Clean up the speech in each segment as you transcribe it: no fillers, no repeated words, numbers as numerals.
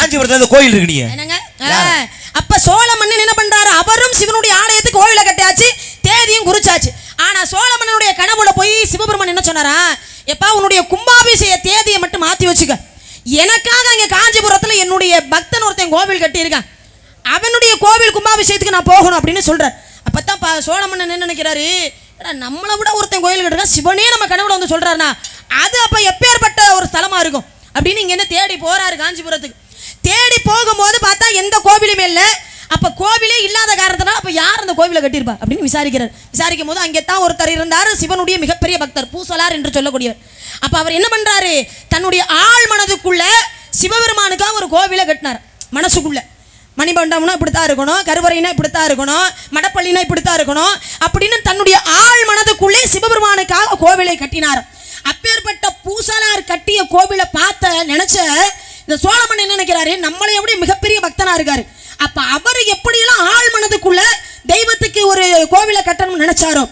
காஞ்சிபுரத்துல கோயில் இருக்கு. என்னங்க அப்ப சோழ மன்னன் என்ன பண்றாரு? அவரும் சிவனுடைய ஆலயத்துக்கு கோயிலை கட்டியாச்சு, தேதியும் குறிச்சாச்சு. ஆனா சோழ மன்னனுடைய கனவுல போய் சிவபெருமான் என்ன சொன்னாரா? எப்பா உன்னுடைய கும்பாபிஷேக தேதியை மட்டும் மாத்தி வச்சுக்க. எனக்காக இங்க காஞ்சிபுரத்துல என்னுடைய பக்தன் ஒருத்தன் கோவில் கட்டியிருக்கான், அவனுடைய கோவில் கும்பாபிஷேகத்துக்கு நான் போகணும் அப்படின்னு சொல்றார். அப்பதான் சோழ மன்னன் என்ன நினைக்கிறாரு? நம்மளை விட ஒருத்தன் கோயில் கட்டுறான், சிவனே நம்ம கனவுல வந்து சொல்றாருனா அது அப்ப எப்பேற்பட்ட ஒரு ஸ்தலமா இருக்கும் அப்படின்னு இங்க என்ன தேடி போறாரு காஞ்சிபுரத்துக்கு. தேடி போகும்போது பார்த்தா எந்த கோவிலுமே இல்லை. அப்ப கோவிலே இல்லாத காரணத்தினால அப்ப யார் அந்த கோவிலை கட்டியிருப்பா அப்படின்னு விசாரிக்கிறார். விசாரிக்கும் போது அங்கே தான் ஒருத்தர் இருந்தார், சிவனுடைய மிகப்பெரிய பக்தர், பூசலார் என்று சொல்லக்கூடியவர். அப்ப அவர் என்ன பண்றாரு? தன்னுடைய ஆள் மனதுக்குள்ள சிவபெருமானுக்காக ஒரு கோவிலை கட்டினார். மனசுக்குள்ள மணிமண்டபம்னா இப்படித்தான் இருக்கணும், கருவறைனா இப்படித்தான் இருக்கணும், மடப்பள்ளினா இப்படித்தான் இருக்கணும் அப்படின்னு தன்னுடைய ஆள் மனதுக்குள்ளே சிவபெருமானுக்காக கோவிலை கட்டினார். அப்பேற்பட்ட பூசலார் கட்டிய கோவிலை பார்த்த நினைச்ச இந்த சோழமன் என்ன நினைக்கிறாரு? நம்மளை எப்படி மிகப்பெரிய பக்தனா இருக்காரு, அப்ப அவர் எப்படியெல்லாம் ஆள் மனதுக்குள்ள தெய்வத்துக்கு ஒரு கோவிலை கட்டணும்னு நினைச்சாரோ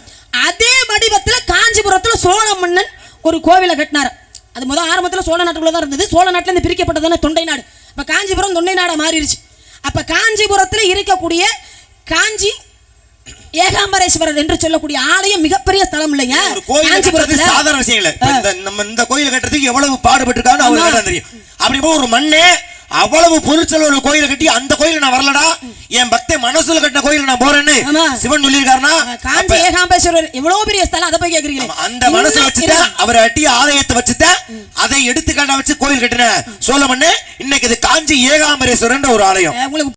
அதே வடிவத்துல காஞ்சிபுரத்துல சோழ மன்னன் ஒரு கோவிலை கட்டினார். அது முதல் ஆரம்பத்தில் சோழ நாட்டுக்குள்ள தான் இருந்தது. சோழ நாட்டில இருந்து பிரிக்கப்பட்டதான தொண்டை நாடு. அப்ப காஞ்சிபுரம் தொண்டை நாடா மாறிடுச்சு. அப்ப காஞ்சிபுரத்தில் இருக்கக்கூடிய காஞ்சி ஏகாம்பரேஸ்வரர் என்று சொல்லக்கூடிய ஆலயம் மிகப்பெரிய ஸ்தலம் இல்லையா? காஞ்சிபுரத்துல சாதாரண விஷயம் இல்ல. நம்ம இந்த கோயில் கட்டுறதுக்கு எவ்வளவு பாடுபட்டிருக்கான்னு அவங்களுக்கு தெரியும். அப்படி ஒரு மண்ணே அவ்வளவு பொருட்கள் ஒரு கோயிலை கட்டி அந்த கோயில நான் வரலடா, என் பக்தை மனசுல கட்டின கோயில நான் போறேன்னு சிவன் சொல்லியிருக்காருன்னா காஞ்சி ஏகாம்பரேஸ்வரர் எவ்வளவு பெரிய ஸ்தலம், அதை போய் கேக்குறீங்க. அந்த மனசை வச்சுட்டு அவர் கட்டிய ஆலயத்தை வச்சுட்டு அதை எடுத்துக்காட்ட வச்சு கோயில் கட்டின சோழ மண்ணு இன்னைக்கு இது காஞ்சி ஏகாம்பரேஸ்வரர் ஒரு ஆலயம். உங்களுக்கு